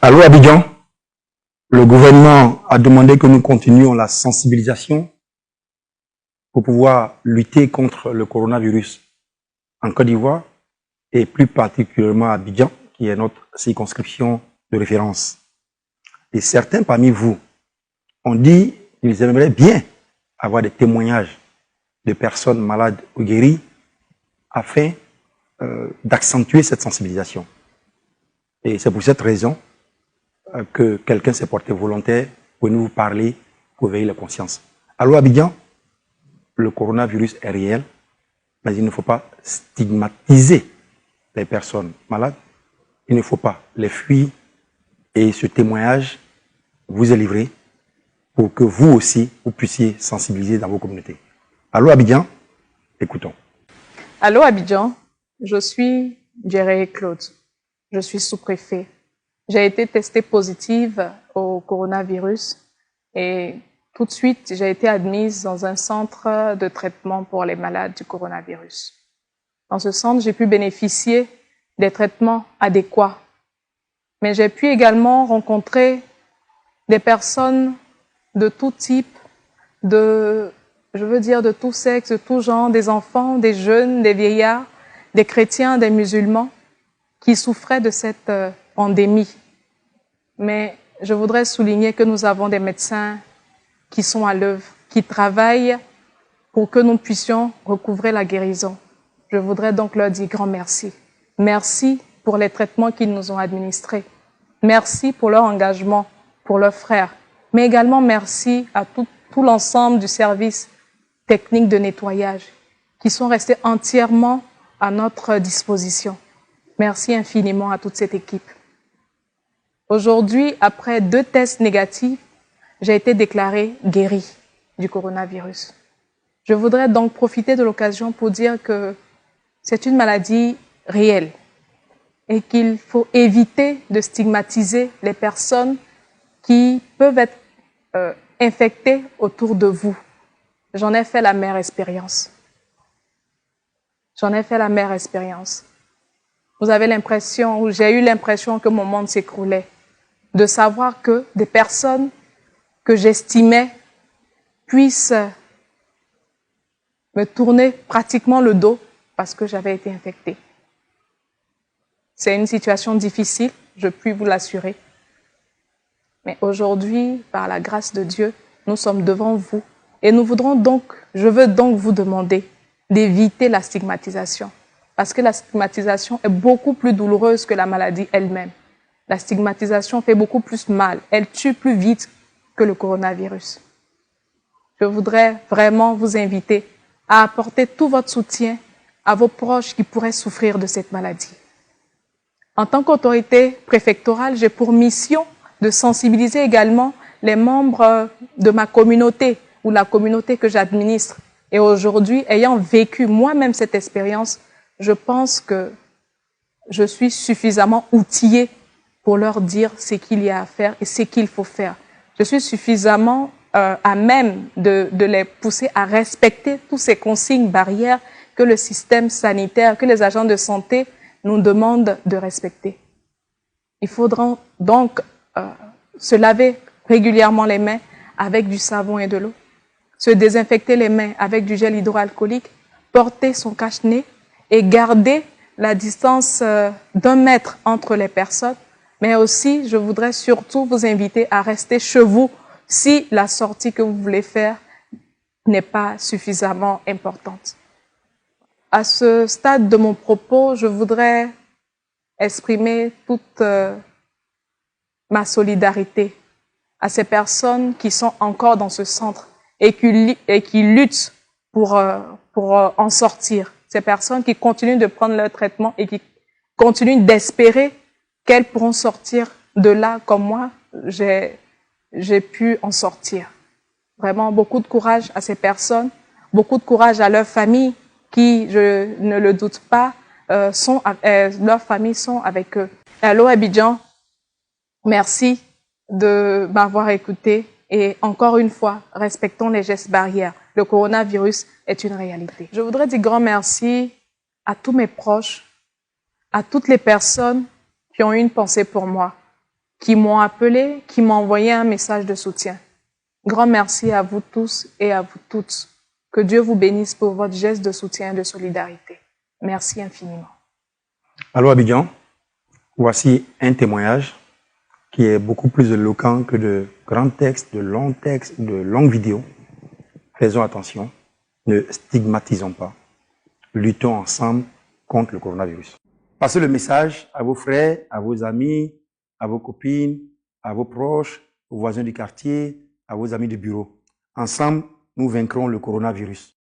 Allô Abidjan, le gouvernement a demandé que nous continuions la sensibilisation pour pouvoir lutter contre le coronavirus en Côte d'Ivoire et plus particulièrement à Abidjan, qui est notre circonscription de référence. Et certains parmi vous ont dit qu'ils aimeraient bien avoir des témoignages de personnes malades ou guéries afin d'accentuer cette sensibilisation. Et c'est pour cette raison que quelqu'un s'est porté volontaire pour nous parler, pour éveiller la conscience. Allô Abidjan, le coronavirus est réel, mais il ne faut pas stigmatiser les personnes malades, il ne faut pas les fuir, et ce témoignage vous est livré pour que vous aussi, vous puissiez sensibiliser dans vos communautés. Allô Abidjan, écoutons. Allô Abidjan, je suis Djéré Claude, je suis sous-préfet. J'ai été testée positive au coronavirus et tout de suite, j'ai été admise dans un centre de traitement pour les malades du coronavirus. Dans ce centre, j'ai pu bénéficier des traitements adéquats, mais j'ai pu également rencontrer des personnes de tout type, de tout sexe, de tout genre, des enfants, des jeunes, des vieillards, des chrétiens, des musulmans, qui souffraient de cette pandémie. Mais je voudrais souligner que nous avons des médecins qui sont à l'œuvre, qui travaillent pour que nous puissions recouvrer la guérison. Je voudrais donc leur dire grand merci. Merci pour les traitements qu'ils nous ont administrés. Merci pour leur engagement, pour leurs frères. Mais également merci à tout l'ensemble du service technique de nettoyage qui sont restés entièrement à notre disposition. Merci infiniment à toute cette équipe. Aujourd'hui, après 2 tests négatifs, j'ai été déclarée guérie du coronavirus. Je voudrais donc profiter de l'occasion pour dire que c'est une maladie réelle et qu'il faut éviter de stigmatiser les personnes qui peuvent être infectées autour de vous. J'en ai fait la mère expérience. J'en ai fait la mère expérience. Vous avez l'impression, ou j'ai eu l'impression que mon monde s'écroulait, de savoir que des personnes que j'estimais puissent me tourner pratiquement le dos parce que j'avais été infectée. C'est une situation difficile, je puis vous l'assurer. Mais aujourd'hui, par la grâce de Dieu, nous sommes devant vous et je veux donc vous demander d'éviter la stigmatisation. Parce que la stigmatisation est beaucoup plus douloureuse que la maladie elle-même. La stigmatisation fait beaucoup plus mal. Elle tue plus vite que le coronavirus. Je voudrais vraiment vous inviter à apporter tout votre soutien à vos proches qui pourraient souffrir de cette maladie. En tant qu'autorité préfectorale, j'ai pour mission de sensibiliser également les membres de ma communauté ou la communauté que j'administre. Et aujourd'hui, ayant vécu moi-même cette expérience, je pense que je suis suffisamment outillée pour leur dire ce qu'il y a à faire et ce qu'il faut faire. Je suis suffisamment à même de les pousser à respecter toutes ces consignes barrières que le système sanitaire, que les agents de santé nous demandent de respecter. Il faudra donc se laver régulièrement les mains avec du savon et de l'eau, se désinfecter les mains avec du gel hydroalcoolique, porter son cache-nez et garder la distance d'1 mètre entre les personnes. Mais aussi, je voudrais surtout vous inviter à rester chez vous si la sortie que vous voulez faire n'est pas suffisamment importante. À ce stade de mon propos, je voudrais exprimer toute ma solidarité à ces personnes qui sont encore dans ce centre et qui luttent pour en sortir. Ces personnes qui continuent de prendre leur traitement et qui continuent d'espérer qu'elles pourront sortir de là comme moi, j'ai pu en sortir. Vraiment, beaucoup de courage à ces personnes, beaucoup de courage à leurs familles qui, je ne le doute pas, leurs familles sont avec eux. Allô Abidjan, merci de m'avoir écouté et encore une fois, respectons les gestes barrières. Le coronavirus est une réalité. Je voudrais dire grand merci à tous mes proches, à toutes les personnes qui ont eu une pensée pour moi. qui m'ont appelé, qui m'ont envoyé un message de soutien. Grand merci à vous tous et à vous toutes. Que Dieu vous bénisse pour votre geste de soutien et de solidarité. Merci infiniment. Allô Abidjan, voici un témoignage qui est beaucoup plus éloquent que de grands textes, de longues vidéos. Faisons attention, ne stigmatisons pas. Luttons ensemble contre le coronavirus. Passez le message à vos frères, à vos amis, à vos copines, à vos proches, aux voisins du quartier, à vos amis de bureau. Ensemble, nous vaincrons le coronavirus.